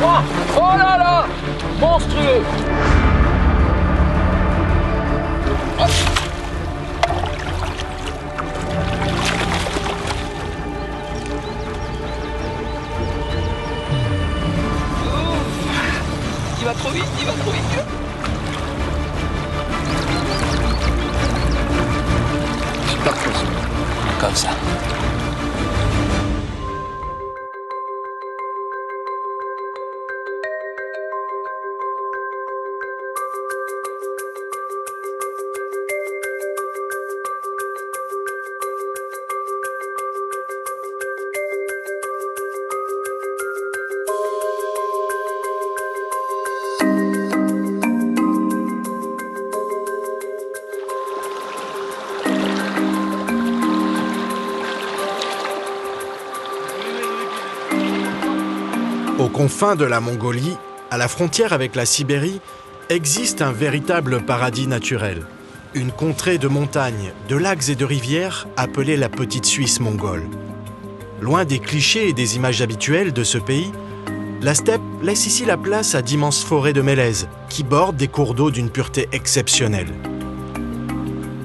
Oh, oh là là! Monstrueux! Hop. Il va trop vite, il va trop vite. J'ai pas de pression. Comme ça. Aux confins de la Mongolie, à la frontière avec la Sibérie, existe un véritable paradis naturel. Une contrée de montagnes, de lacs et de rivières appelée la Petite Suisse mongole. Loin des clichés et des images habituelles de ce pays, la steppe laisse ici la place à d'immenses forêts de mélèzes qui bordent des cours d'eau d'une pureté exceptionnelle.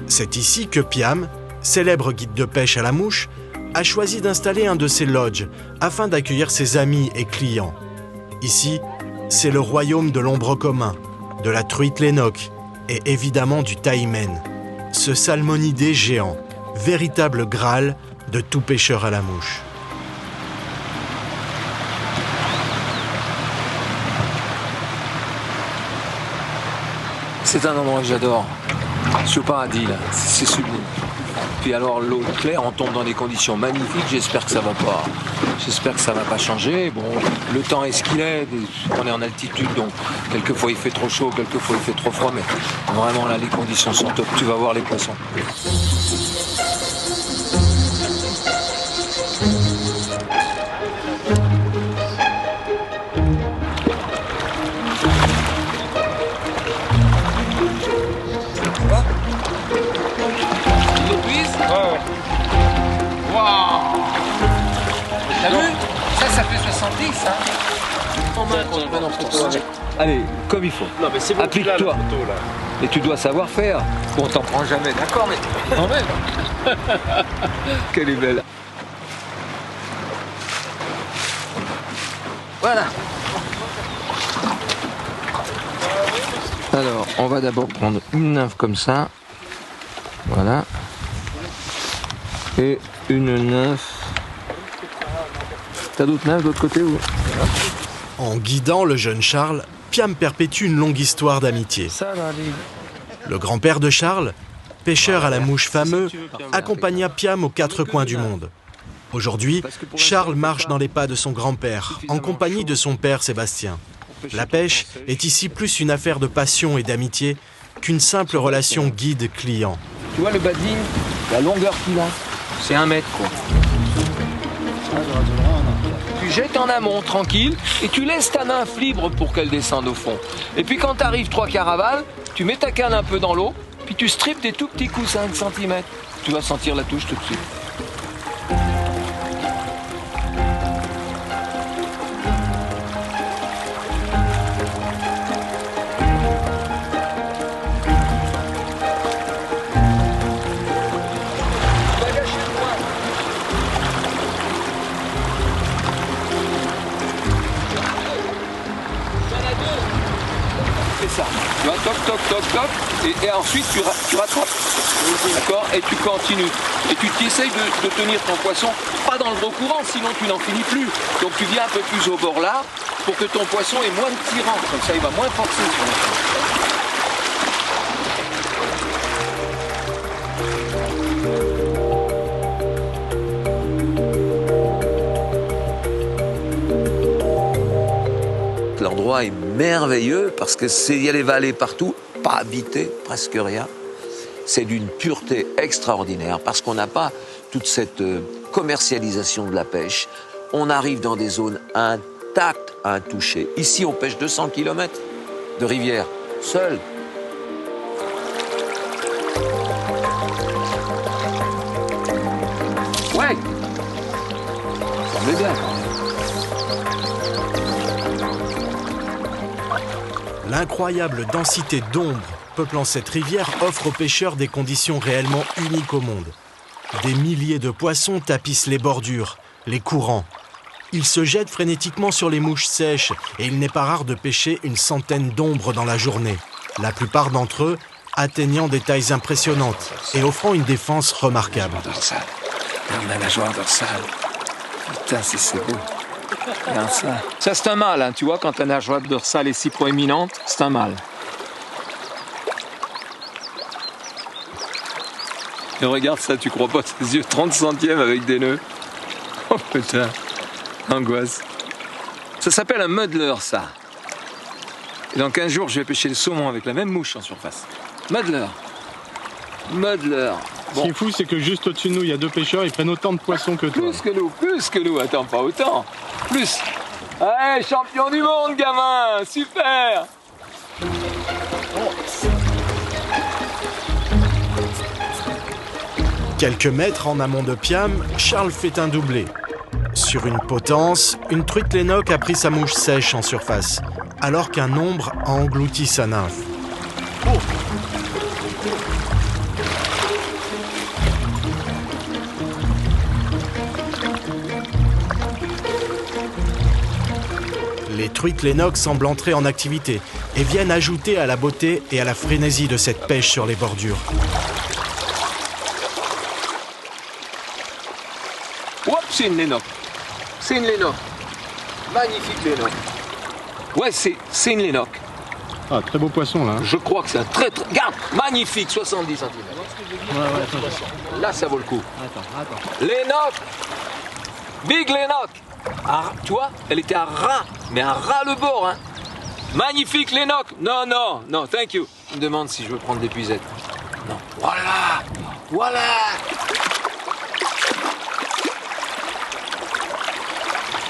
C'est ici que Piam, célèbre guide de pêche à la mouche, a choisi d'installer un de ses lodges afin d'accueillir ses amis et clients. Ici, c'est le royaume de l'ombre commun, de la truite lénoque et évidemment du taïmen, ce salmonidé géant, véritable graal de tout pêcheur à la mouche. C'est un endroit que j'adore. Je suis au paradis là, c'est sublime. Puis alors l'eau claire, on tombe dans des conditions magnifiques, j'espère que ça va pas. J'espère que ça va pas changer. Bon, le temps est ce qu'il est, on est en altitude, donc quelquefois il fait trop chaud, quelquefois il fait trop froid, mais vraiment là les conditions sont top, tu vas voir les poissons. T'as vu? Ça fait 70, hein? Allez, comme il faut. Non mais c'est bon, applique-toi. Et tu dois savoir faire. On t'en prend jamais, d'accord, mais quand même. Qu'elle est belle. Voilà. Alors, on va d'abord prendre une nymphe comme ça. Voilà. Et une nymphe. T'as d'autres nymphes de l'autre côté ou? En guidant le jeune Charles, Piam perpétue une longue histoire d'amitié. Le grand-père de Charles, pêcheur à la mouche fameux, accompagna Piam aux quatre coins du monde. Aujourd'hui, Charles marche dans les pas de son grand-père, en compagnie de son père Sébastien. La pêche est ici plus une affaire de passion et d'amitié qu'une simple relation guide-client. Tu vois le badine, la longueur qu'il a, c'est 1 mètre quoi. Tu jettes en amont tranquille et tu laisses ta nymphe libre pour qu'elle descende au fond. Et puis quand tu arrives 3 caravales, tu mets ta canne un peu dans l'eau, puis tu strippes des tout petits coups 5 cm. Tu vas sentir la touche tout de suite. Ça. Tu vois, toc, toc, toc, toc, et ensuite tu rattrapes, d'accord, et tu continues. Et tu essayes de tenir ton poisson, pas dans le gros courant, sinon tu n'en finis plus. Donc tu viens un peu plus au bord là, pour que ton poisson ait moins de tirant, comme ça il va moins forcer sur le fond. L'endroit est merveilleux parce que il y a les vallées partout, pas habité, presque rien. C'est d'une pureté extraordinaire parce qu'on n'a pas toute cette commercialisation de la pêche. On arrive dans des zones intactes, intouchées. Ici, on pêche 200 km de rivière, seul. Ouais, ça me plaît bien. L'incroyable densité d'ombre peuplant cette rivière offre aux pêcheurs des conditions réellement uniques au monde. Des milliers de poissons tapissent les bordures, les courants. Ils se jettent frénétiquement sur les mouches sèches et il n'est pas rare de pêcher une centaine d'ombres dans la journée. La plupart d'entre eux atteignant des tailles impressionnantes et offrant une défense remarquable. Dorsale. Regarde la nageoire dorsale. Putain, c'est beau. Regarde ça. Ça, c'est un mâle, hein. Tu vois, quand la nageoire dorsale est si proéminente, c'est un mâle. Et regarde ça, tu crois pas tes yeux, 30 centièmes avec des nœuds. Oh putain, angoisse. Ça s'appelle un muddler, ça. Et dans 15 jours, je vais pêcher le saumon avec la même mouche en surface. Muddler. Muddler. Bon. Ce qui est fou, c'est que juste au-dessus de nous, il y a 2 pêcheurs, ils prennent autant de poissons que toi. Plus que nous. Attends, pas autant. Plus. Allez, champion du monde, gamin. Super. Quelques mètres en amont de Piam, Charles fait un doublé. Sur une potence, une truite lénoque a pris sa mouche sèche en surface, alors qu'un ombre a englouti sa nymphe. Oh. Les truites lénoques semblent entrer en activité et viennent ajouter à la beauté et à la frénésie de cette pêche sur les bordures. Hop, c'est une lénoque. C'est une lénoque. Magnifique lénoque. Ouais, c'est une lénoque. Ah, très beau poisson là. Je crois que c'est un très... Regarde, magnifique, 70 cm. Ouais, là, ça vaut le coup. Attends. Lénoque. Big lénoque. Ah, tu vois, elle était à ras, mais à ras le bord, hein. Magnifique lénoque. Non, thank you. Il me demande si je veux prendre des puisettes. Non. Voilà.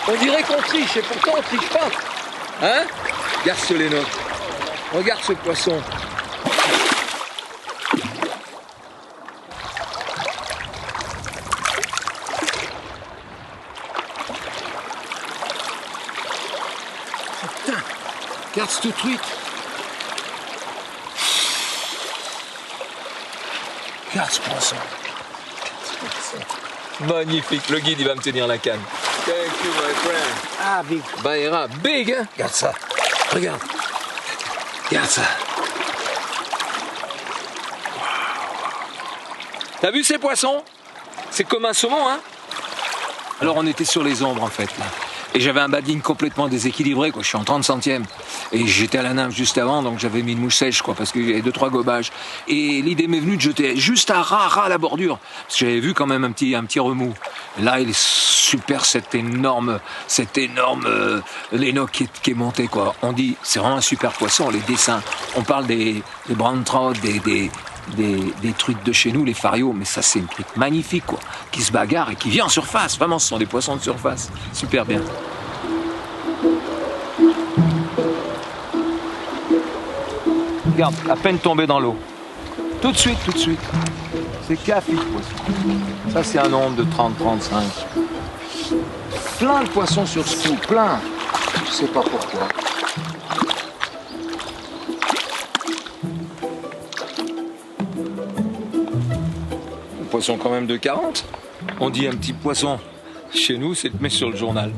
On dirait qu'on triche, et pourtant on triche pas. Hein? Regarde ce lénoque. Regarde ce poisson. Putain, regarde cette truite. Regarde ce poisson. Magnifique, le guide il va me tenir la canne. Thank you, my friend. Ah, big. Baïra, big, hein? Regarde ça. Regarde ça. T'as vu ces poissons? C'est comme un saumon, hein? Alors on était sur les ombres en fait là. Et j'avais un badine complètement déséquilibré, quoi. Je suis en 30 centièmes. Et j'étais à la nymphe juste avant, donc j'avais mis une mouche sèche, quoi, parce qu'il y avait 2-3 gobages. Et l'idée m'est venue de jeter juste à ras à la bordure. Parce que j'avais vu quand même un petit remous. Là, il est super, cet énorme lénoque qui est monté, quoi. On dit, c'est vraiment un super poisson, les dessins. On parle des brown trout, des truites de chez nous, les farios, mais ça c'est une truite magnifique, quoi, qui se bagarre et qui vient en surface. Vraiment, ce sont des poissons de surface. Super bien. Regarde, à peine tombé dans l'eau. Tout de suite. C'est café de poisson. Ça c'est un nombre de 30-35. Plein de poissons sur ce coup, plein. Je sais pas pourquoi. Poisson quand même de 40. On dit un petit poisson chez nous, c'est le mettre sur le journal.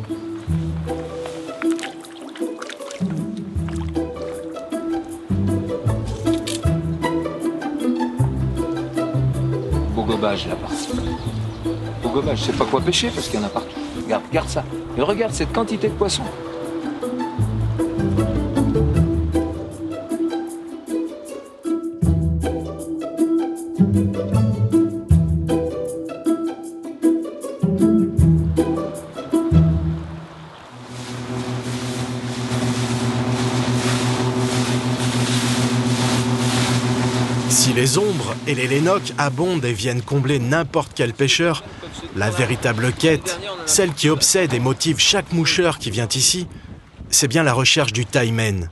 Beau gobage là-bas. Beau gobage, je sais pas quoi pêcher parce qu'il y en a partout. Regarde ça. Et regarde cette quantité de poissons. Si les ombres et les lénoques abondent et viennent combler n'importe quel pêcheur, la véritable quête, celle qui obsède et motive chaque moucheur qui vient ici, c'est bien la recherche du taimen.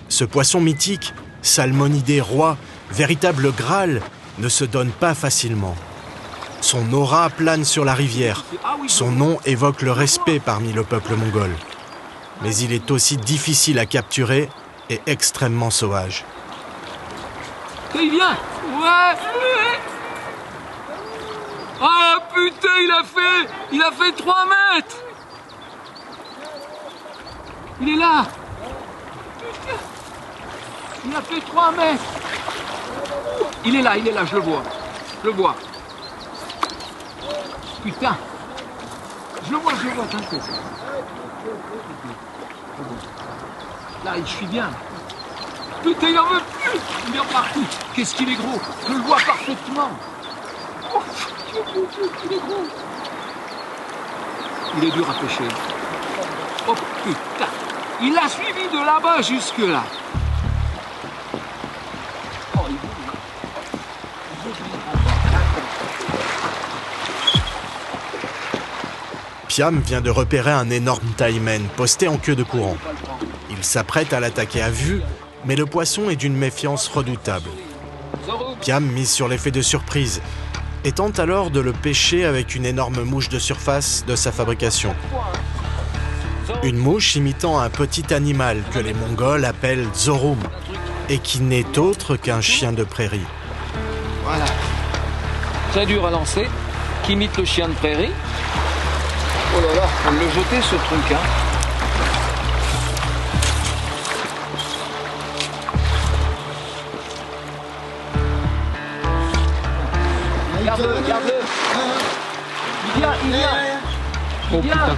Ce poisson mythique, salmonidé roi, véritable Graal, ne se donne pas facilement. Son aura plane sur la rivière, son nom évoque le respect parmi le peuple mongol. Mais il est aussi difficile à capturer et extrêmement sauvage. Il vient. Ouais. Ah putain, il a fait 3 mètres. Il est là. Putain. Il a fait 3 mètres. Il est là, je le vois. Je le vois. Putain. Je le vois, t'inquiète. Là, je suis bien. Putain, il en veut plus. Il est reparti. Qu'est-ce qu'il est gros. Je le vois parfaitement. Oh, il est gros. Il est dur à pêcher. Oh putain. Il l'a suivi de là-bas jusque là. Oh, il est beau. Piam vient de repérer un énorme taimen posté en queue de courant. Il s'apprête à l'attaquer à vue, mais le poisson est d'une méfiance redoutable. Piam mise sur l'effet de surprise et tente alors de le pêcher avec une énorme mouche de surface de sa fabrication. Une mouche imitant un petit animal que les Mongols appellent zorum et qui n'est autre qu'un chien de prairie. Voilà. Très dur à lancer, qui imite le chien de prairie. Oh là là, on le jeter ce truc, hein. Regarde-le, regarde-le. Il vient. Oh putain.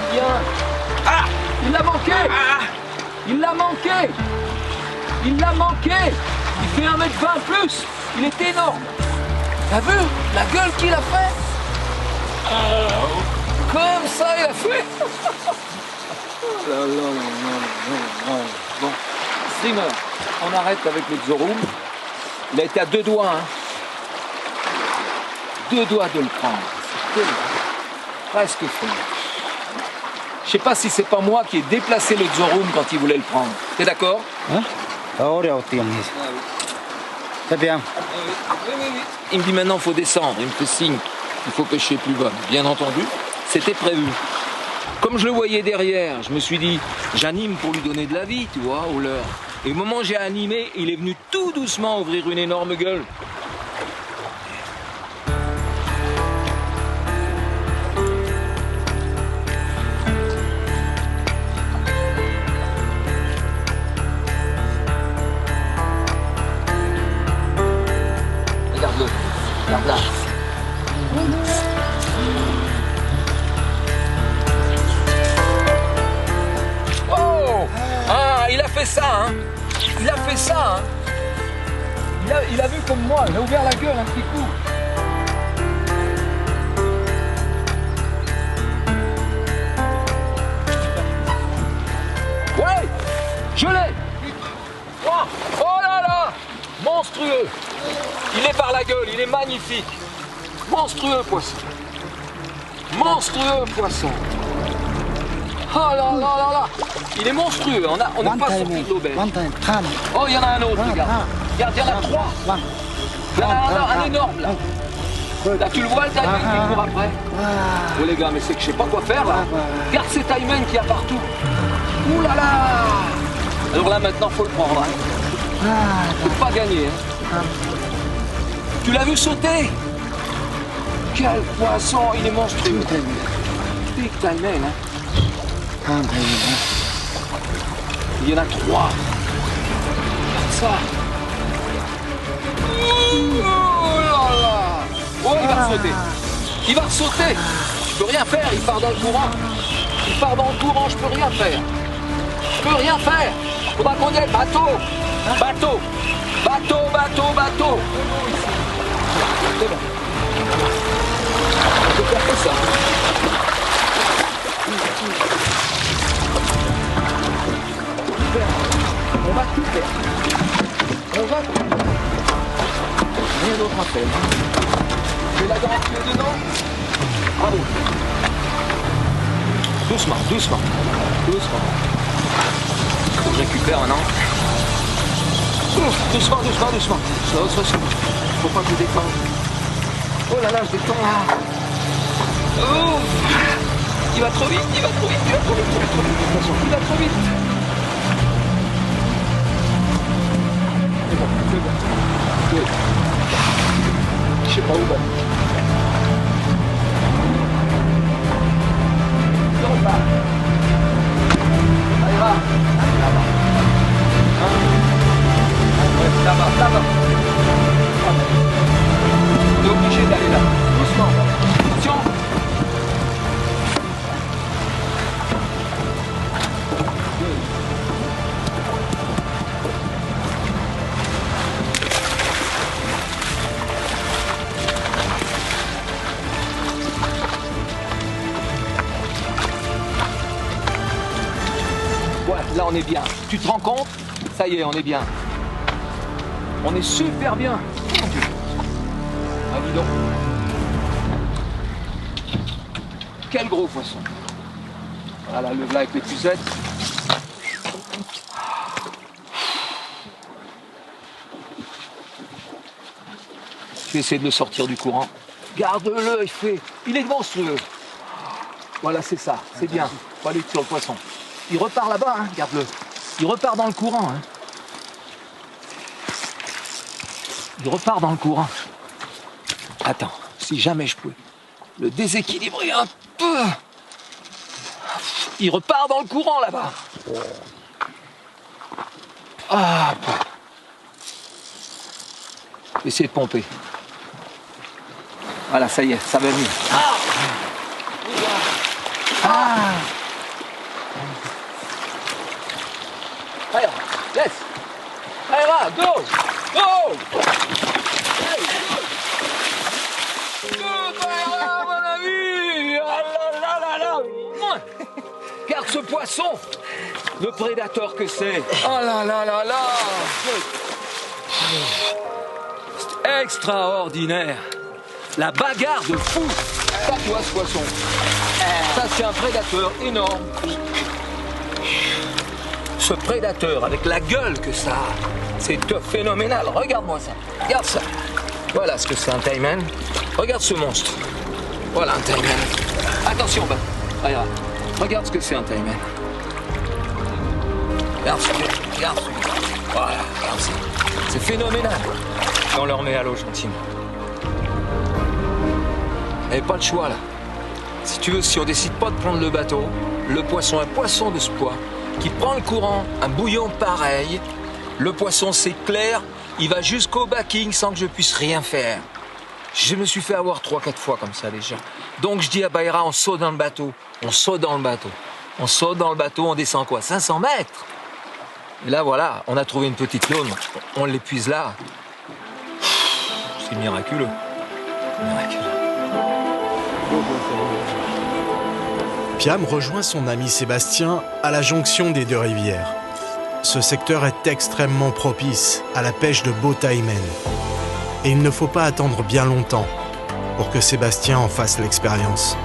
Il vient. Ah, il l'a manqué. Il l'a manqué. Il fait 1m20 plus. Il est énorme. T'as vu la gueule qu'il a fait? Comme ça, il a fait. Oh là là là là. Bon, streamer, on arrête avec le zorum. Il a été à 2 doigts, hein. 2 doigts de le prendre. Presque fait. Je sais pas si c'est pas moi qui ai déplacé le zorum quand il voulait le prendre. T'es d'accord? Hein? C'est bien. Oui. Il me dit maintenant il faut descendre, il me fait signe, il faut pêcher plus bas. Bien entendu, c'était prévu. Comme je le voyais derrière, je me suis dit, j'anime pour lui donner de la vie, tu vois, au leurre. Et au moment où j'ai animé, il est venu tout doucement ouvrir une énorme gueule. Regarde-le, regarde là. Oh! Ah, il a fait ça, hein! Il a fait ça, hein! Il a vu comme moi, il a ouvert la gueule un petit coup. Ouais! Je l'ai! Oh là là! Monstrueux! Il est par la gueule, il est magnifique! Monstrueux poisson! Monstrueux poisson! Oh là là là là! Il est monstrueux, on n'est pas sorti de l'auberge. Oh, il y en a un autre, regarde. Regarde, il y en a 3. Il y en a un énorme là. Là, tu le vois le taimen qui court après? Oh les gars, mais c'est que je sais pas quoi faire là. Regarde ces taimens qu'il y a partout. Ouh là là! Alors là maintenant, faut le prendre. Hein. Faut pas gagner. Hein. Tu l'as vu sauter? Quel poisson, il est monstrueux. Big taimen, hein. Il y en a 3. Regarde ça. Oh là là. Oh, il va sauter. Il va sauter. Je peux rien faire, il part dans le courant. Il part dans le courant, je peux rien faire. Je peux rien faire. Faudra qu'on y aille. Bateau. Bateau. Bateau, bateau, bateau. C'est bon. On peut faire que ça. On va tout faire. On va tout faire. Rien d'autre à faire. Je vais la garantir dedans. Bravo. Doucement, doucement. Doucement. Faut que je récupère maintenant. Ouf, doucement, doucement, doucement. Ça. Faut pas que je détende. Oh là là, je détends là. Ouf. il va trop vite, il va trop vite, il va trop vite, il va trop vite. C'est bon, c'est bon. Good. Je sais pas où va. Non, là. Allez, va. Allez, là-bas. Hein? Ouais, là-bas, là-bas. On est obligé d'aller là. Doucement. Attention. Ouais, là on est bien. Tu te rends compte? Ça y est, on est bien. On est super bien. Ah, dis donc. Quel gros poisson. Voilà, le voilà avec les pucettes. Je vais essayer de le sortir du courant. Garde-le, il est monstrueux. Voilà, c'est ça, c'est bien. Faut aller sur le poisson. Il repart là-bas, hein, regarde-le. Il repart dans le courant. Hein. Il repart dans le courant. Attends, si jamais je peux le déséquilibrer un peu. Il repart dans le courant là-bas. Ah. Je vais essayer de pomper. Voilà, ça y est, ça va mieux. Ah. Ah. Allez, laisse. Allez, va, go. Go. Allez, go. Go, Bayra, mon ami. Ah là là là là. Regarde ce poisson. Le prédateur que c'est. Oh là là là là. C'est extraordinaire. La bagarre de fou. Ça, tu vois ce poisson. Ça, c'est un prédateur énorme. Ce prédateur, avec la gueule que ça a, c'est phénoménal. Regarde-moi ça. Regarde ça. Voilà ce que c'est un taimen. Regarde ce monstre. Voilà un taimen. Attention, Ben. Regarde. Regarde ce que c'est un taimen. Regarde ça. Regarde ça. Voilà, regarde ça. C'est phénoménal. Et on le remet à l'eau gentiment. Il n'y avait pas le choix là. Si tu veux, si on décide pas de prendre le bateau, le poisson, un poisson de ce poids, qui prend le courant, un bouillon pareil, le poisson c'est clair, il va jusqu'au backing sans que je puisse rien faire. Je me suis fait avoir 3-4 fois comme ça déjà. Donc je dis à Bayra, on saute dans le bateau, on saute dans le bateau. On saute dans le bateau, on descend quoi, 500 mètres. Et là voilà, on a trouvé une petite laune, on l'épuise là. C'est miraculeux. Miraculeux. Piam rejoint son ami Sébastien à la jonction des deux rivières. Ce secteur est extrêmement propice à la pêche de beaux taïmen. Et il ne faut pas attendre bien longtemps pour que Sébastien en fasse l'expérience.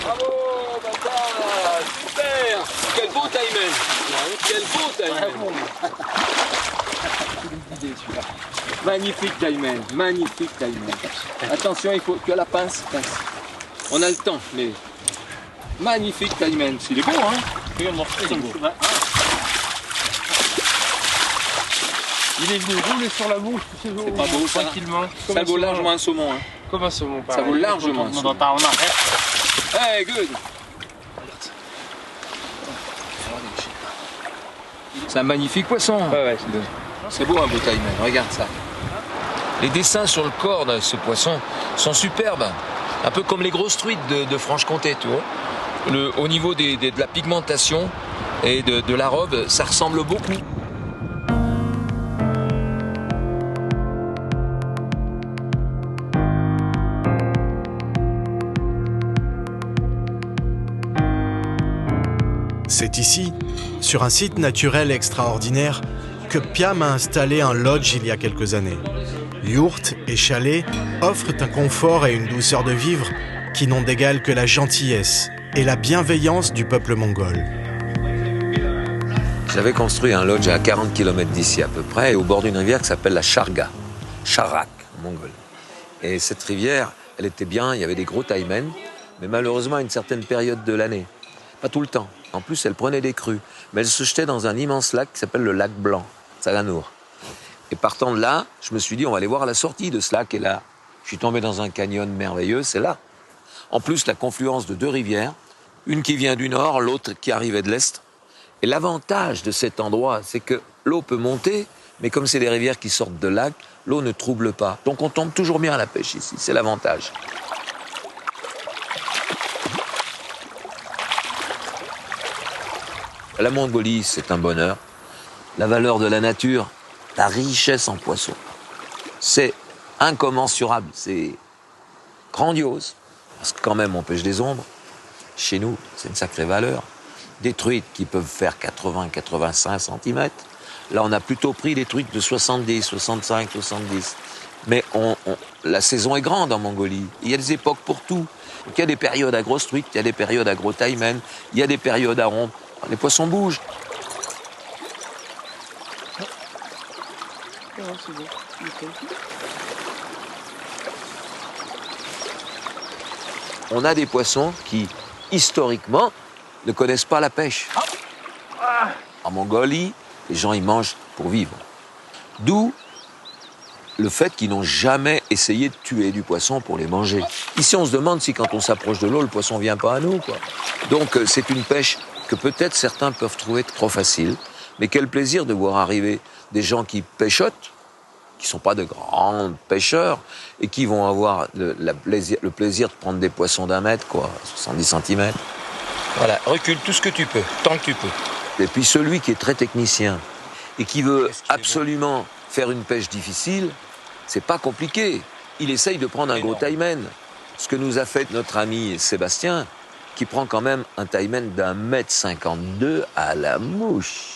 Bravo, Bata, super. Quel beau taimen. Quel beau taimen. Magnifique taimen, magnifique taimen. Attention, il faut que la pince passe. On a le temps, mais magnifique taimen. Il est beau, hein? Il est venu rouler sur la mouche, c'est pas beau, ça. Tranquillement. Ça vaut largement un saumon. Hein. Comme un saumon, ça vaut largement un saumon. On arrête. Hey, good. C'est un magnifique poisson. Ouais, c'est beau un beau taimen, regarde ça. Les dessins sur le corps de ce poisson sont superbes. Un peu comme les grosses truites de Franche-Comté, tu vois. Au niveau de la pigmentation et de la robe, ça ressemble beaucoup. C'est ici, sur un site naturel extraordinaire, que Piam a installé un lodge il y a quelques années. Yourtes et chalets offrent un confort et une douceur de vivre qui n'ont d'égal que la gentillesse et la bienveillance du peuple mongol. J'avais construit un lodge à 40 km d'ici à peu près, au bord d'une rivière qui s'appelle la Charga, Charak en mongol. Et cette rivière, elle était bien, il y avait des gros taïmen, mais malheureusement à une certaine période de l'année. Pas tout le temps. En plus, elle prenait des crues. Mais elle se jetait dans un immense lac qui s'appelle le lac Blanc, Saganour. Et partant de là, je me suis dit, on va aller voir la sortie de ce lac. Et là, je suis tombé dans un canyon merveilleux, c'est là. En plus, la confluence de deux rivières, une qui vient du nord, l'autre qui arrivait de l'est. Et l'avantage de cet endroit, c'est que l'eau peut monter, mais comme c'est des rivières qui sortent de lac, l'eau ne trouble pas. Donc on tombe toujours bien à la pêche ici, c'est l'avantage. La Mongolie, c'est un bonheur. La valeur de la nature, la richesse en poissons, c'est incommensurable, c'est grandiose. Parce que quand même, on pêche des ombres. Chez nous, c'est une sacrée valeur. Des truites qui peuvent faire 80-85 cm. Là, on a plutôt pris des truites de 70, 65, 70. Mais la saison est grande en Mongolie. Il y a des époques pour tout. Donc, il y a des périodes à grosses truites, il y a des périodes à gros taïmen, il y a des périodes à rondes. Les poissons bougent. On a des poissons qui, historiquement, ne connaissent pas la pêche. En Mongolie, les gens y mangent pour vivre. D'où le fait qu'ils n'ont jamais essayé de tuer du poisson pour les manger. Ici, on se demande si quand on s'approche de l'eau, le poisson ne vient pas à nous, quoi. Donc, c'est une pêche que peut-être certains peuvent trouver trop facile. Mais quel plaisir de voir arriver des gens qui pêchotent, qui ne sont pas de grands pêcheurs, et qui vont avoir le plaisir de prendre des poissons d'1 mètre, quoi, 70 cm. Voilà, recule tout ce que tu peux, tant que tu peux. Et puis celui qui est très technicien et qui veut absolument faire une pêche difficile, c'est pas compliqué. Il essaye de prendre un gros taïmen. Ce que nous a fait notre ami Sébastien, qui prend quand même un taïmen d'1,52 m à la mouche.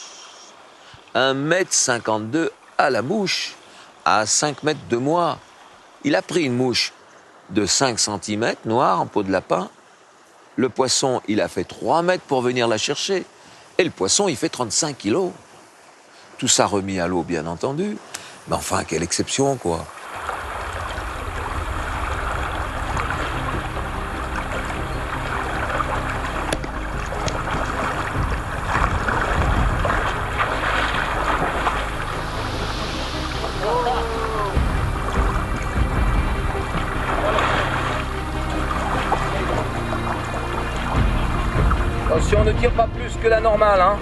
1,52 m à la mouche, à 5 mètres de moi. Il a pris une mouche de 5 cm, noire, en peau de lapin. Le poisson, il a fait 3 mètres pour venir la chercher. Et le poisson, il fait 35 kilos. Tout ça remis à l'eau, bien entendu. Mais enfin, quelle exception, quoi. Attention, ne tire pas plus que la normale, hein.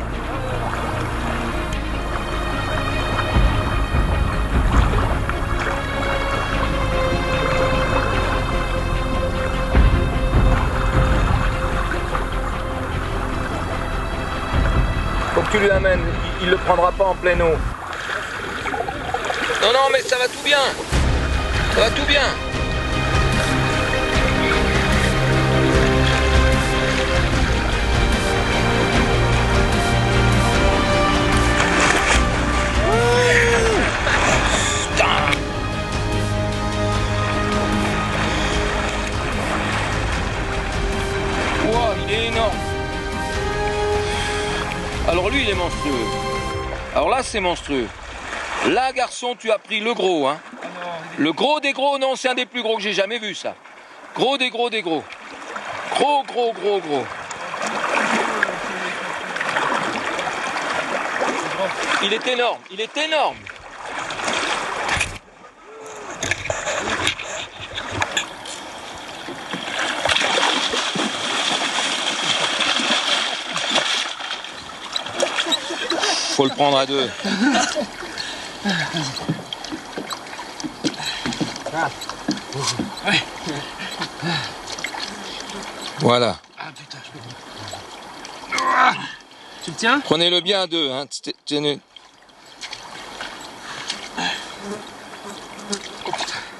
Faut que tu lui amènes, il ne le prendra pas en pleine eau. Non, non, mais ça va tout bien. Ça va tout bien. Il est énorme. Alors lui, il est monstrueux. Alors là, c'est monstrueux. Là, garçon, tu as pris le gros, hein. Le gros des gros, non, c'est un des plus gros que j'ai jamais vu, ça. Gros des gros des gros. Gros, gros, gros, gros. Il est énorme, il est énorme. Faut le prendre à deux. Voilà. Ah putain, je peux pas. Tu le tiens? Prenez-le bien à deux, hein. Tenez.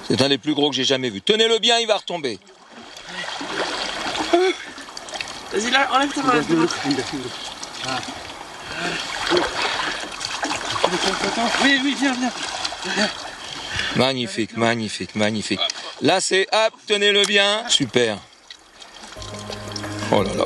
C'est un des plus gros que j'ai jamais vu. Tenez-le bien, il va retomber. Vas-y là, enlève ta main. Oui, oui, viens. Magnifique, magnifique, magnifique. Là, c'est hop, tenez-le bien. Super. Oh là là.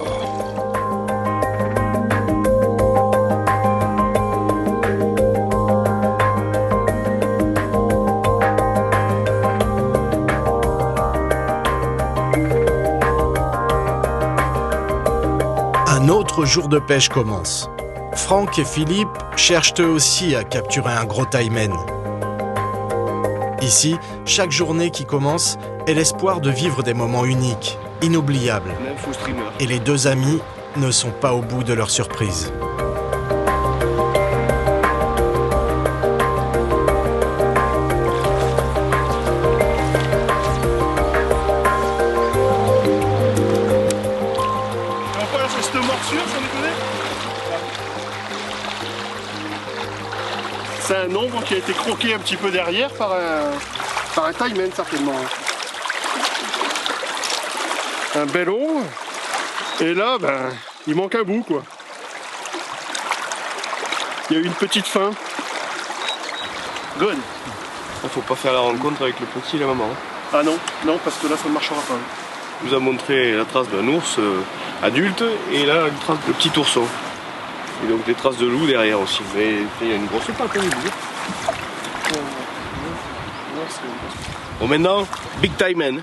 Un autre jour de pêche commence. Franck et Philippe cherchent eux aussi à capturer un gros taimen. Ici, chaque journée qui commence est l'espoir de vivre des moments uniques, inoubliables. Et les deux amis ne sont pas au bout de leur surprise. Cette morsure, sans déconner. C'est un ombre qui a été croqué un petit peu derrière par un taimen certainement. Un bel ombre. Et là, ben, il manque un bout quoi. Il y a eu une petite fin. Good. Il faut pas faire la rencontre avec le petit et la maman. Ah non, non, parce que là ça ne marchera pas. Il nous a montré la trace d'un ours adulte et là une trace de petit ourson. Et donc des traces de loup derrière aussi. Mais il y a une grosse patte, hein, bon maintenant, big taimen.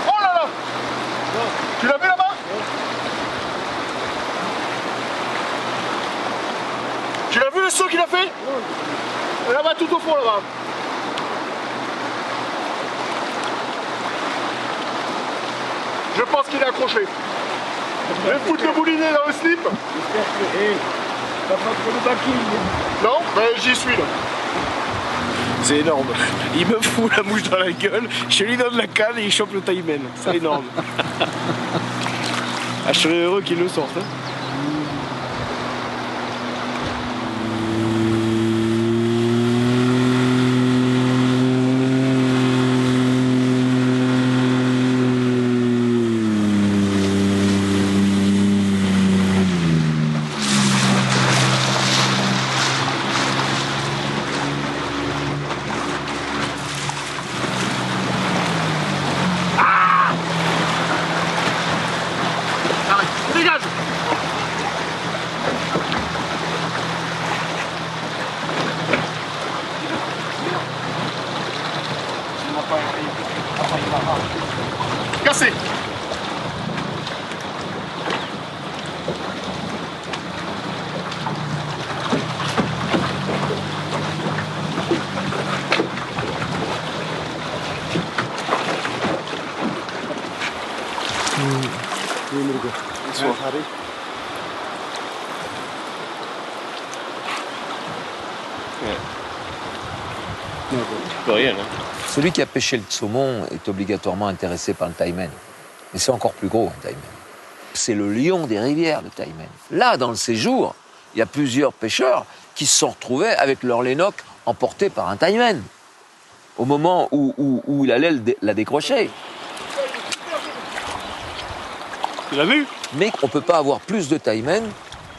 Oh là là! Tu l'as vu là-bas? Tu l'as vu le saut qu'il a fait? Là-bas tout au fond là-bas. Je pense qu'il est accroché. Je vais foutre le boulinet dans le slip. Non, ben j'y suis là. C'est énorme. Il me fout la mouche dans la gueule, je lui donne la canne et il chope le taimen. C'est énorme. Ah, je serais heureux qu'il le sorte. Hein. Dégage! Cassé! Rien, hein. Celui qui a pêché le saumon est obligatoirement intéressé par le taimen. Mais c'est encore plus gros, un taimen. C'est le lion des rivières, le taimen. Là, dans le séjour, il y a plusieurs pêcheurs qui se sont retrouvés avec leur lénoc emporté par un taimen. Au moment où il allait la décrocher. Tu l'as vu? Mais on ne peut pas avoir plus de taimen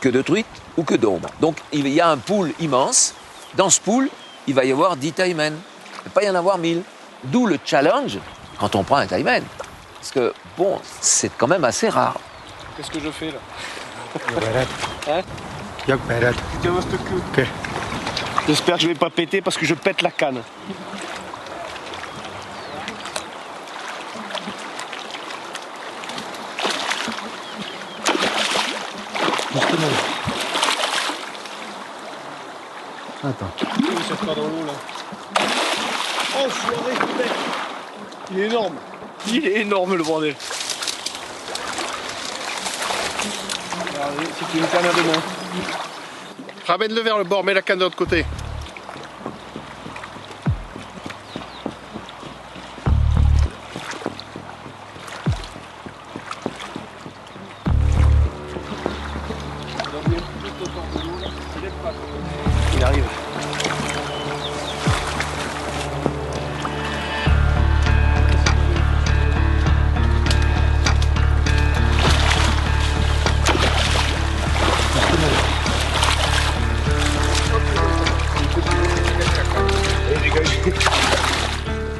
que de truites ou que d'ombres. Donc il y a un pool immense. Dans ce pool, il va y avoir 10 taimens. Il ne peut pas y en avoir 1000. D'où le challenge quand on prend un taimen. Parce que, bon, c'est quand même assez rare. Qu'est-ce que je fais là? Hein? Ok. J'espère que je vais pas péter parce que je pète la canne. Attends. Il sort pas dans l'eau là. Oh, foiré, mec. Il est énorme. Il est énorme le bordel. regarder si tu me permets de main. Ramène-le vers le bord, mets la canne de l'autre côté. Il arrive.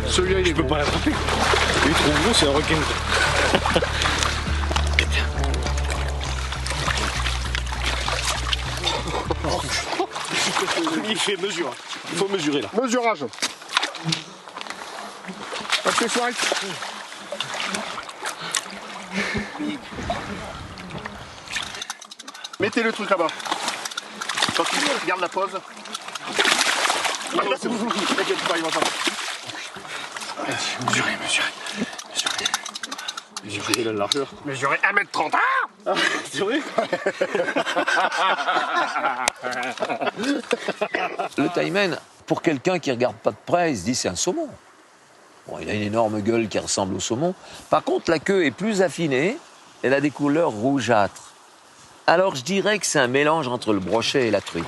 Celui-là, il est Je peux bon. pas l'attraper. Il est trop gros, c'est un requin. Il fait mesure. Il faut mesurer là. Mesurage. Accessoire. Mettez le truc là-bas. Quand tu regarde la pose. Ah, là, c'est bon. T'inquiète pas, il va pas. Mesurez. Mesurer la largeur. Mesurez 1m30. Ah, C'est vrai? Le taimen, pour quelqu'un qui regarde pas de près, il se dit c'est un saumon. Bon, il a une énorme gueule qui ressemble au saumon. Par contre, la queue est plus affinée, elle a des couleurs rougeâtres. Alors je dirais que c'est un mélange entre le brochet et la truite.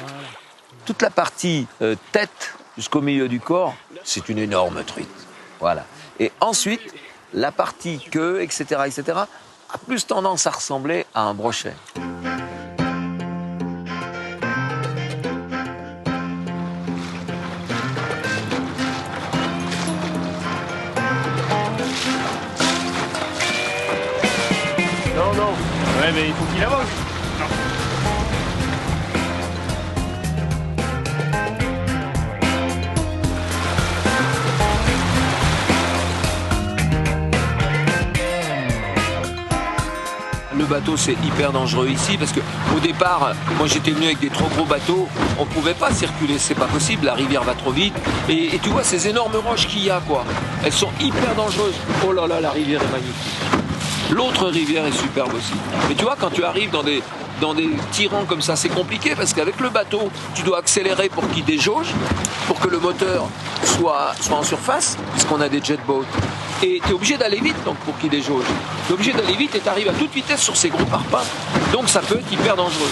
Toute la partie tête jusqu'au milieu du corps, c'est une énorme truite. Voilà. Et ensuite, la partie queue, etc., a plus tendance à ressembler à un brochet. Non. Ouais, mais il faut qu'il avance. Le bateau, c'est hyper dangereux ici parce que au départ, moi j'étais venu avec des trop gros bateaux, on pouvait pas circuler, c'est pas possible, la rivière va trop vite. Et tu vois ces énormes roches qu'il y a, quoi. Elles sont hyper dangereuses. Oh là là, la rivière est magnifique. L'autre rivière est superbe aussi. Mais tu vois, quand tu arrives dans des tirants comme ça, c'est compliqué parce qu'avec le bateau, tu dois accélérer pour qu'il déjauge, pour que le moteur soit en surface, puisqu'on a des jet boats. Et tu es obligé d'aller vite donc, pour qu'il déjauge. Tu es obligé d'aller vite et tu arrives à toute vitesse sur ces gros parpaings. Donc ça peut être hyper dangereux.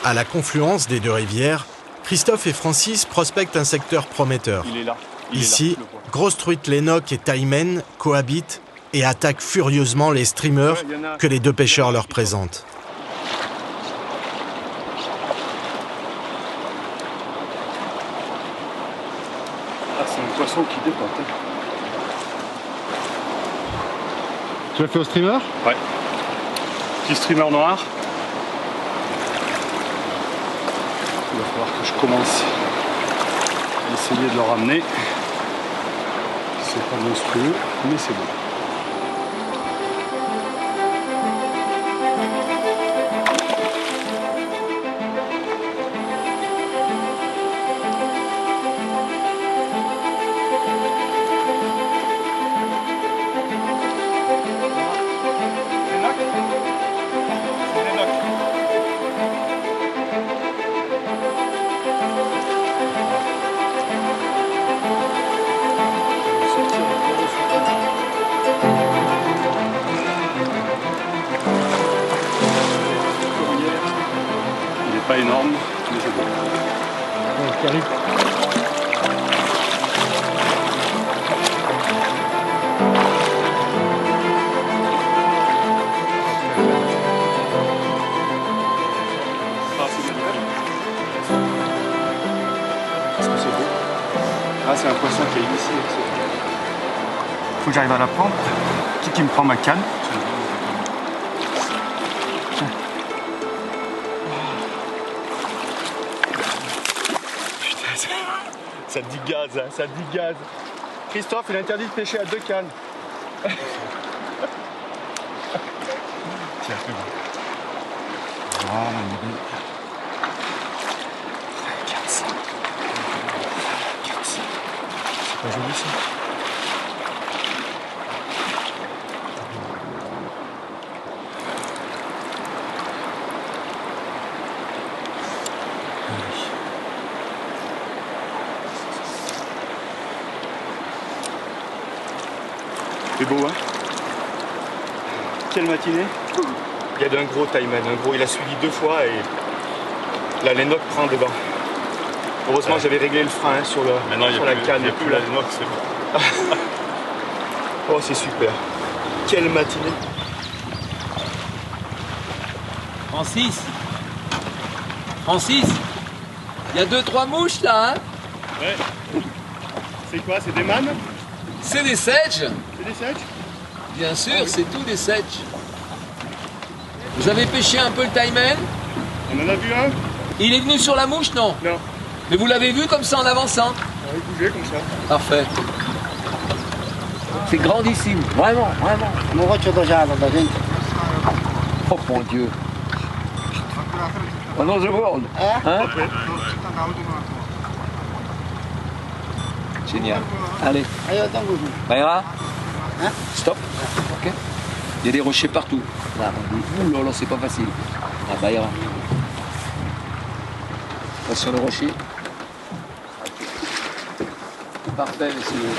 À la confluence des deux rivières, Christophe et Francis prospectent un secteur prometteur. Il est là. Ici, grosse truite lénoque et taimen cohabitent et attaquent furieusement les streamers que les deux pêcheurs leur présentent. Ah, c'est un poisson qui dépote. Tu l'as fait au streamer? Ouais. Petit streamer noir. Il va falloir que je commence à essayer de le ramener. C'est pas monstrueux, mais c'est bon. Pas énorme, mais c'est bon. Qui arrive. Ah, c'est bien. Est-ce que c'est beau? Ah, c'est un poisson qui est ici. Faut que j'arrive à la prendre. Qui me prend ma canne? Ça dit gaz, hein, ça dit gaz. Christophe, il est interdit de pêcher à 2 cannes. Tiens, c'est bon. Voilà, mon bébé. Regarde ça. C'est joli ça. C'est beau, hein? Quelle matinée! Il y a d'un gros Taimen, un gros, il a suivi 2 fois et là l'énoque prend des bains. Heureusement j'avais réglé le frein hein, sur la canne. Il n'y a plus la l'énoque, c'est bon. Oh c'est super. Quelle matinée! Francis, il y a 2-3 mouches là, hein? Ouais. C'est quoi? C'est des mannes? C'est des sedges. C'est des sedges? Bien sûr, c'est tout des sedges. Vous avez pêché un peu le taimen? On en a vu un? Il est venu sur la mouche, non? Non. Mais vous l'avez vu comme ça en avançant? On va bouger comme ça. Parfait. C'est grandissime, vraiment, vraiment. Oh mon Dieu. Another world. Hein? Génial. Allez. Maïra? Stop. Ok. Il y a des rochers partout. Là, ouh là là, c'est pas facile. Ah, Maïra. Pas sur le rocher. Parfait, messieurs.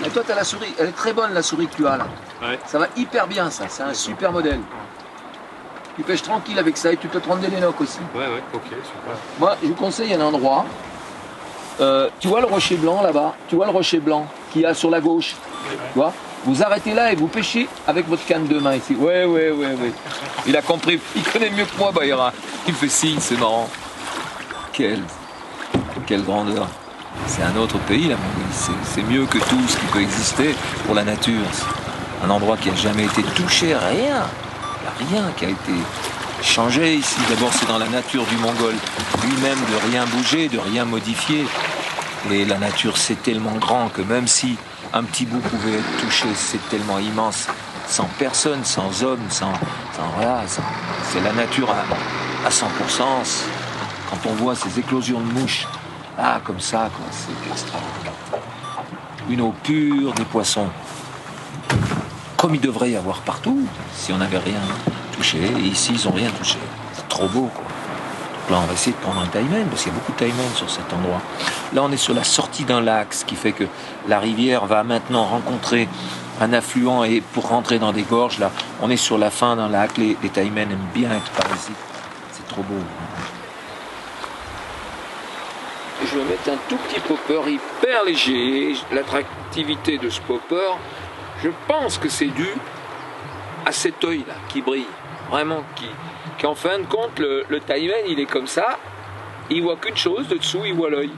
Et toi, tu as la souris. Elle est très bonne, la souris que tu as là. Ouais. Ça va hyper bien, ça. C'est un super modèle. Tu pêches tranquille avec ça et tu peux te rendre des lénoques aussi. Ouais, ok, super. Moi, je vous conseille un endroit. Tu vois le rocher blanc là-bas? Tu vois le rocher blanc qu'il y a sur la gauche? Tu vois? Vous arrêtez là et vous pêchez avec votre canne de main ici. Ouais. Il a compris. Il connaît mieux que moi, Bahira. Il fait signe, c'est marrant. Quelle grandeur. C'est un autre pays, la Mongolie. C'est mieux que tout ce qui peut exister pour la nature. C'est un endroit qui n'a jamais été touché, rien. Il n'y a rien qui a été changé ici. D'abord, c'est dans la nature du Mongol lui-même de rien bouger, de rien modifier. Et la nature, c'est tellement grand que même si un petit bout pouvait être touché, c'est tellement immense. Sans personne, sans homme, voilà. C'est la nature à 100%. Quand on voit ces éclosions de mouches, comme ça, quoi, c'est extraordinaire. Une eau pure, des poissons. Comme il devrait y avoir partout, si on n'avait rien touché. Et ici, ils n'ont rien touché. C'est trop beau, quoi. Donc là, on va essayer de prendre un taimen, parce qu'il y a beaucoup de taimen sur cet endroit. Là, on est sur la sortie d'un lac, ce qui fait que la rivière va maintenant rencontrer un affluent. Et pour rentrer dans des gorges, là, on est sur la fin d'un lac. Les taimens aiment bien être par ici. C'est trop beau. Je vais mettre un tout petit popper hyper léger. L'attractivité de ce popper, je pense que c'est dû à cet œil-là qui brille. Vraiment, qui en fin de compte, le taimen, il est comme ça. Il voit qu'une chose, de dessous, il voit l'œil.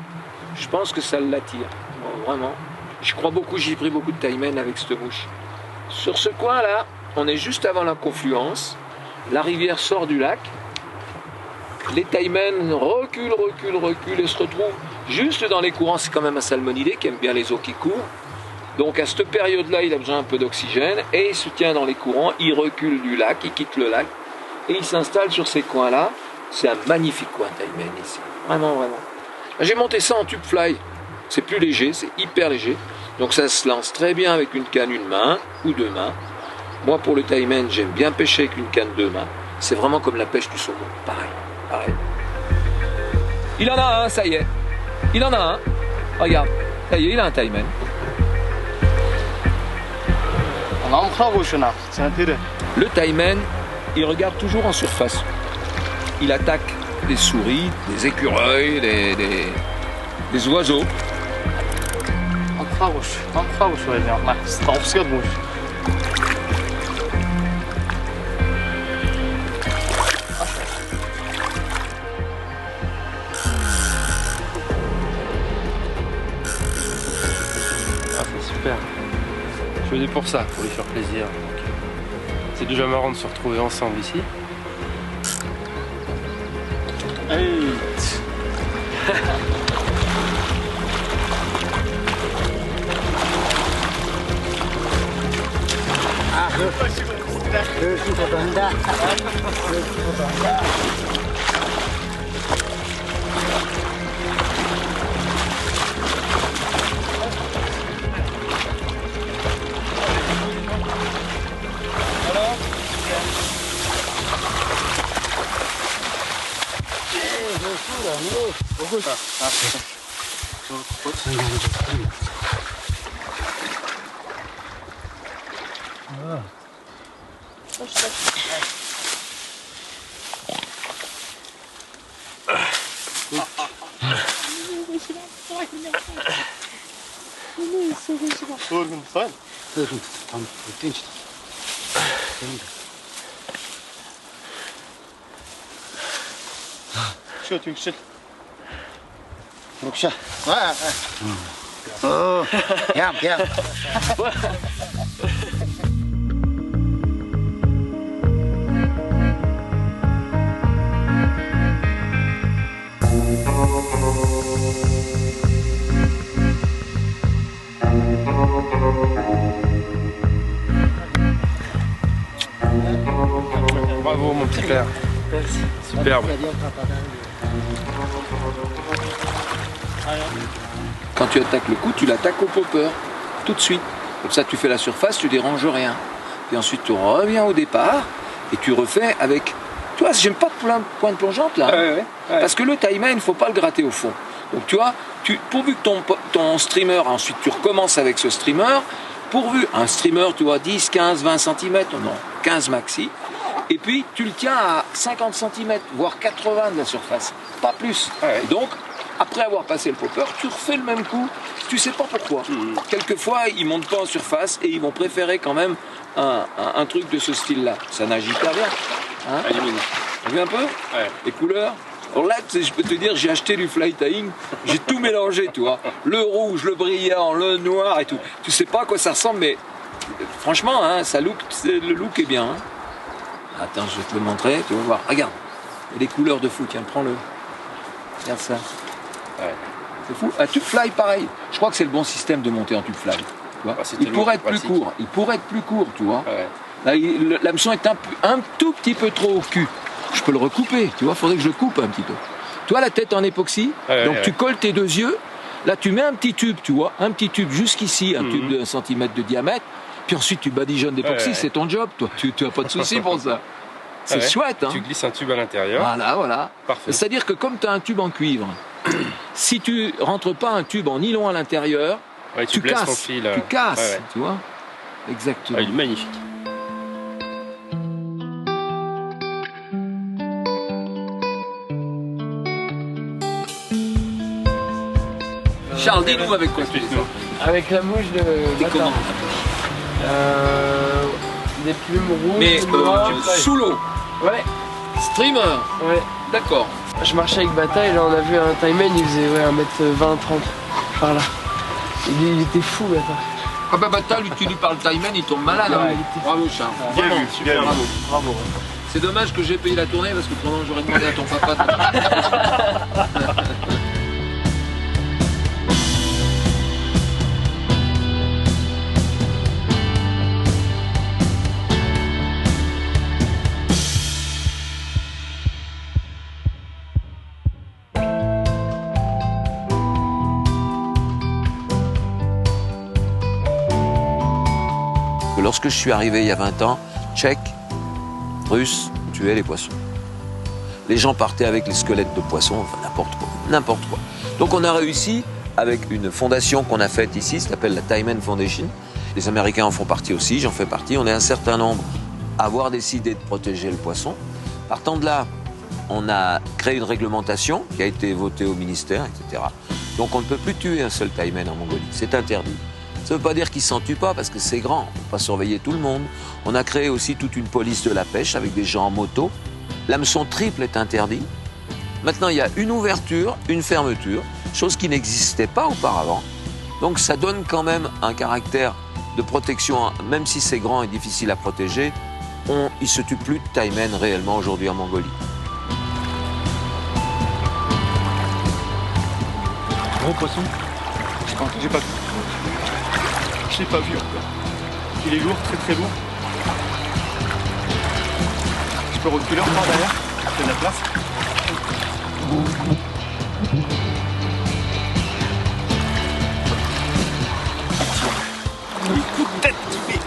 Je pense que ça l'attire. Bon, vraiment. Je crois beaucoup, j'ai pris beaucoup de taimen avec cette mouche. Sur ce coin-là, on est juste avant la confluence. La rivière sort du lac. Les taimens reculent et se retrouvent juste dans les courants. C'est quand même un salmonidé qui aime bien les eaux qui courent. Donc à cette période-là, il a besoin un peu d'oxygène et il se tient dans les courants. Il recule du lac, il quitte le lac et il s'installe sur ces coins-là. C'est un magnifique coin taimen ici. Vraiment. J'ai monté ça en tube fly. C'est plus léger, c'est hyper léger. Donc ça se lance très bien avec une canne une main ou 2 mains. Moi pour le taimen, j'aime bien pêcher avec une canne 2 mains. C'est vraiment comme la pêche du saumon. Pareil. Il en a un, ça y est. Il en a un. Regarde, ça y est, il a un taimen. Le taimen, il regarde toujours en surface. Il attaque des souris, des écureuils, des oiseaux. Super. Je venais pour ça, pour lui faire plaisir. C'est déjà marrant de se retrouver ensemble ici. Hey. Oh, bien, bien. Bravo mon petit père. Superbe. Quand tu attaques le coup, tu l'attaques au popper, tout de suite. Comme ça, tu fais la surface, tu déranges rien. Puis ensuite, tu reviens au départ et tu refais avec... Tu vois, j'aime pas de pointe plongeante là. Ouais. Parce que le timer, il ne faut pas le gratter au fond. Donc tu vois, pourvu que ton streamer, ensuite tu recommences avec ce streamer, pourvu un streamer, tu vois, 10, 15, 20 cm, non, 15 maxi, et puis tu le tiens à 50 cm, voire 80 de la surface, pas plus. Et donc, après avoir passé le popper, tu refais le même coup, tu sais pas pourquoi. Quelquefois, ils montent pas en surface et ils vont préférer quand même un truc de ce style-là. Ça nage hyper bien. Hein? T'as vu un peu? Les couleurs? Alors là, je peux te dire, j'ai acheté du fly tying, j'ai tout mélangé, tu vois. Le rouge, le brillant, le noir et tout. Tu sais pas à quoi ça ressemble, mais franchement, hein, le look est bien. Hein. Attends, je vais te le montrer, tu vas voir. Regarde, il y a des couleurs de fou, tiens, prends-le. Regarde ça. C'est fou. Un tube fly, pareil. Je crois que c'est le bon système de monter en tube fly. Tu vois. Il pourrait être plus court. Il pourrait être plus court, tu vois. Là, l'hameçon est un tout petit peu trop au cul. Je peux le recouper, tu vois, faudrait que je le coupe un petit peu. Tu vois la tête en époxy, donc tu colles tes deux yeux, là tu mets un petit tube, tu vois, un petit tube jusqu'ici, un tube de 1 cm de diamètre, puis ensuite tu badigeonnes d'époxy, c'est ton job, toi, tu n'as pas de souci pour ça. C'est chouette, hein. Tu glisses un tube à l'intérieur. Voilà. Parfait. C'est-à-dire que comme tu as un tube en cuivre, si tu rentres pas un tube en nylon à l'intérieur, tu casses, ton fil. Tu casses, tu vois. Exactement. Il est magnifique. Charles, dis-nous avec quoi tu fais ça? Avec la mouche de bâtard. Des plumes rouges, mais noires. Sous l'eau. Ouais. Streamer. Ouais. D'accord. Je marchais avec Bata et là on a vu un timeman, il faisait 1m20-30 par là. Il était fou Bata. Ah bah Bata, lui tu lui parles timeman, il tombe malade. Ouais, Bravo Charles. Bien Vraiment, vu, super, bien vu. bravo. C'est dommage que j'ai payé la tournée parce que pendant j'aurais demandé à ton papa. Lorsque je suis arrivé il y a 20 ans, Tchèques, Russes tuaient les poissons. Les gens partaient avec les squelettes de poissons, enfin n'importe quoi. Donc on a réussi, avec une fondation qu'on a faite ici, ça s'appelle la Tyman Foundation. Les Américains en font partie aussi, j'en fais partie. On est un certain nombre à avoir décidé de protéger le poisson. Partant de là, on a créé une réglementation qui a été votée au ministère, etc. Donc on ne peut plus tuer un seul Tyman en Mongolie, c'est interdit. Ça ne veut pas dire qu'ils ne s'en tuent pas parce que c'est grand, on ne peut pas surveiller tout le monde. On a créé aussi toute une police de la pêche avec des gens en moto. L'hameçon triple est interdit. Maintenant, il y a une ouverture, une fermeture, chose qui n'existait pas auparavant. Donc ça donne quand même un caractère de protection, même si c'est grand et difficile à protéger. Il ne se tue plus de Taimen réellement aujourd'hui en Mongolie. Gros poisson? J'ai pas vu. Je l'ai pas vu encore. Il est lourd, très lourd. Je peux reculer encore derrière? Il y a de la place. Coup de tête, mais...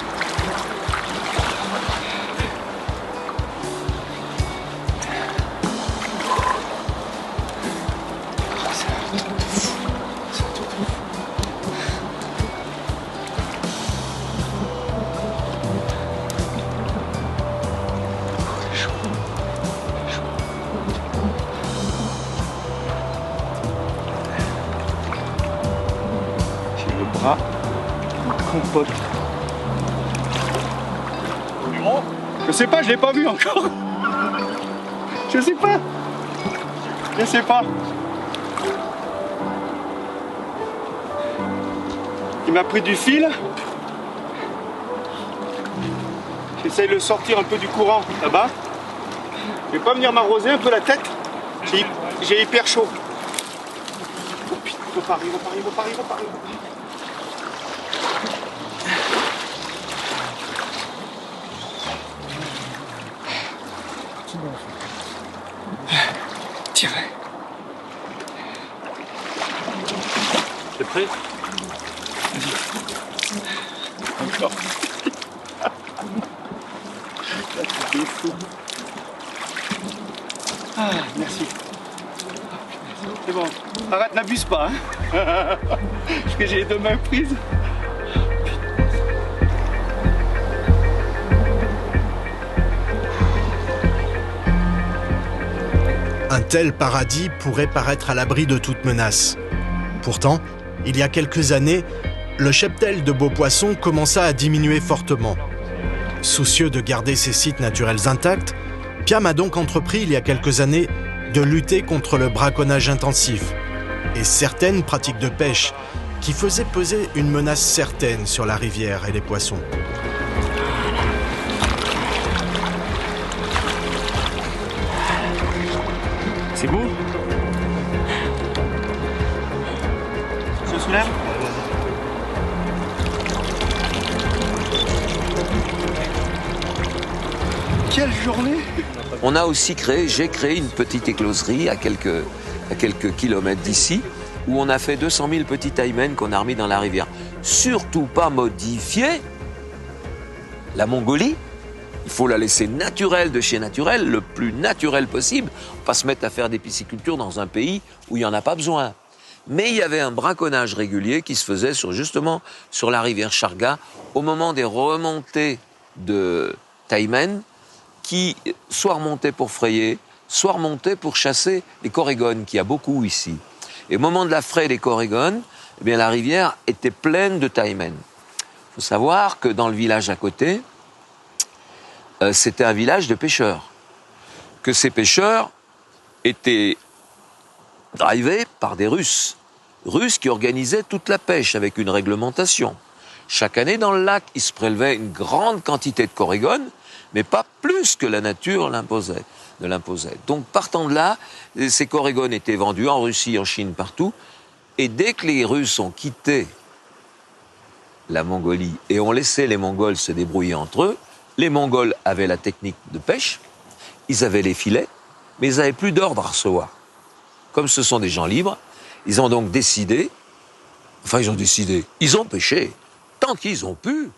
Ah, compote. Je sais pas, je l'ai pas vu encore. Je sais pas. Je sais pas. Il m'a pris du fil. J'essaye de le sortir un peu du courant là-bas. Je vais pas venir m'arroser un peu la tête. J'ai hyper chaud. Oh putain, repars. Tiens. T'es prêt? Encore. Ah, merci. C'est bon. Arrête, n'abuse pas. Hein. Parce que j'ai les deux mains prises. Un tel paradis pourrait paraître à l'abri de toute menace. Pourtant, il y a quelques années, le cheptel de Beaupoisson commença à diminuer fortement. Soucieux de garder ses sites naturels intacts, Piam a donc entrepris il y a quelques années de lutter contre le braconnage intensif et certaines pratiques de pêche qui faisaient peser une menace certaine sur la rivière et les poissons. C'est beau. Je soulève. Quelle journée! On a aussi j'ai créé une petite écloserie à quelques kilomètres d'ici, où on a fait 200 000 petits taïmens qu'on a remis dans la rivière. Surtout pas modifier la Mongolie. Il faut la laisser naturelle de chez naturel, le plus naturel possible. Pas se mettre à faire des piscicultures dans un pays où il n'y en a pas besoin. Mais il y avait un braconnage régulier qui se faisait justement sur la rivière Charga au moment des remontées de taïmen, qui soit remontaient pour frayer, soit remontaient pour chasser les corégones, qu'il y a beaucoup ici. Et au moment de la fraie des corégones, eh bien, la rivière était pleine de taïmen. Il faut savoir que dans le village à côté, c'était un village de pêcheurs. Que ces pêcheurs étaient drivés par des Russes. Russes qui organisaient toute la pêche avec une réglementation. Chaque année, dans le lac, il se prélevait une grande quantité de corégones, mais pas plus que la nature ne l'imposait. Donc, partant de là, ces corégones étaient vendus en Russie, en Chine, partout. Et dès que les Russes ont quitté la Mongolie et ont laissé les Mongols se débrouiller entre eux, les Mongols avaient la technique de pêche, ils avaient les filets, mais ils n'avaient plus d'ordre à recevoir. Comme ce sont des gens libres, ils ont donc décidé, ils ont pêché tant qu'ils ont pu,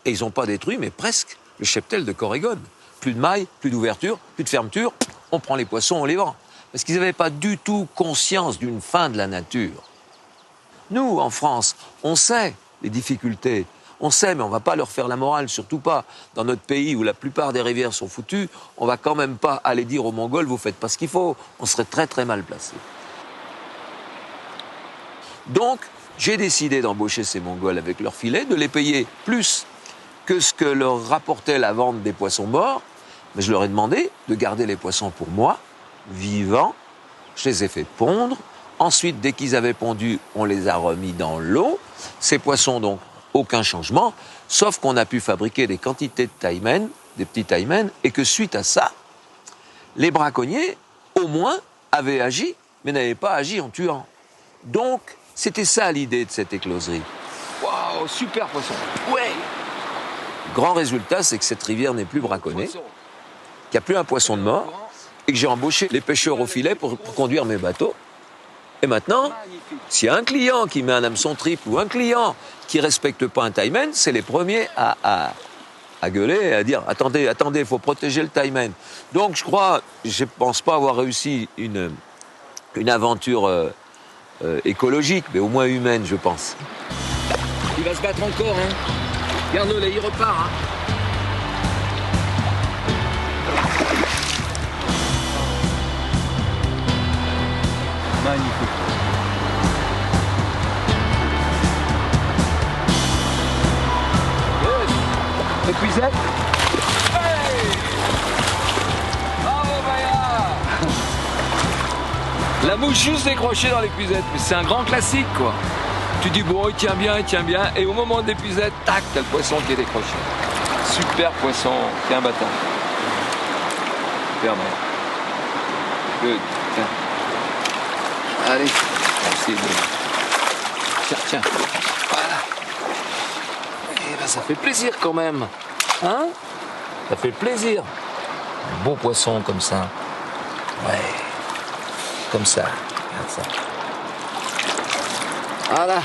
et ils n'ont pas détruit, mais presque, le cheptel de Corégone. Plus de mailles, plus d'ouverture, plus de fermeture, on prend les poissons, on les vend. Parce qu'ils n'avaient pas du tout conscience d'une fin de la nature. Nous, en France, on sait les difficultés, on sait, mais on ne va pas leur faire la morale, surtout pas dans notre pays où la plupart des rivières sont foutues, on ne va quand même pas aller dire aux Mongols, vous ne faites pas ce qu'il faut, on serait très très mal placé. Donc, j'ai décidé d'embaucher ces Mongols avec leurs filets, de les payer plus que ce que leur rapportait la vente des poissons morts, mais je leur ai demandé de garder les poissons pour moi, vivants, je les ai fait pondre, ensuite, dès qu'ils avaient pondu, on les a remis dans l'eau, ces poissons donc, aucun changement, sauf qu'on a pu fabriquer des quantités de taïmen, des petits taïmen, et que suite à ça, les braconniers, au moins, avaient agi, mais n'avaient pas agi en tuant. Donc, c'était ça l'idée de cette écloserie. Waouh, super poisson. Ouais. Grand résultat, c'est que cette rivière n'est plus braconnée, qu'il n'y a plus un poisson de mort, et que j'ai embauché les pêcheurs au filet pour conduire mes bateaux. Et maintenant, s'il y a un client qui met un hameçon triple ou un client qui ne respecte pas un taïmen, c'est les premiers à gueuler et à dire « Attendez, il faut protéger le taïmen ». Donc je ne pense pas avoir réussi une aventure écologique, mais au moins humaine, je pense. Il va se battre encore, hein. Regarde-le, là, il repart, hein. Magnifique. Épuisette. Hey, bravo Maya. La mouche juste décrochée dans l'épuisette, mais c'est un grand classique quoi. Tu dis bon, il tient bien, et au moment de l'épuisette, tac, t'as le poisson qui est décroché. Super poisson, t'es un bâtard. Super bien. Good, tiens. Allez, merci. Tiens, voilà. Et ben ça fait plaisir quand même. Hein? Ça fait plaisir. Un beau poisson comme ça. Ouais. Comme ça. Regarde ça. Voilà.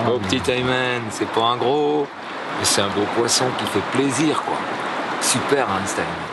Beau petit taimen, c'est pas un gros, mais c'est un beau poisson qui fait plaisir quoi. Super hein, ce taimen.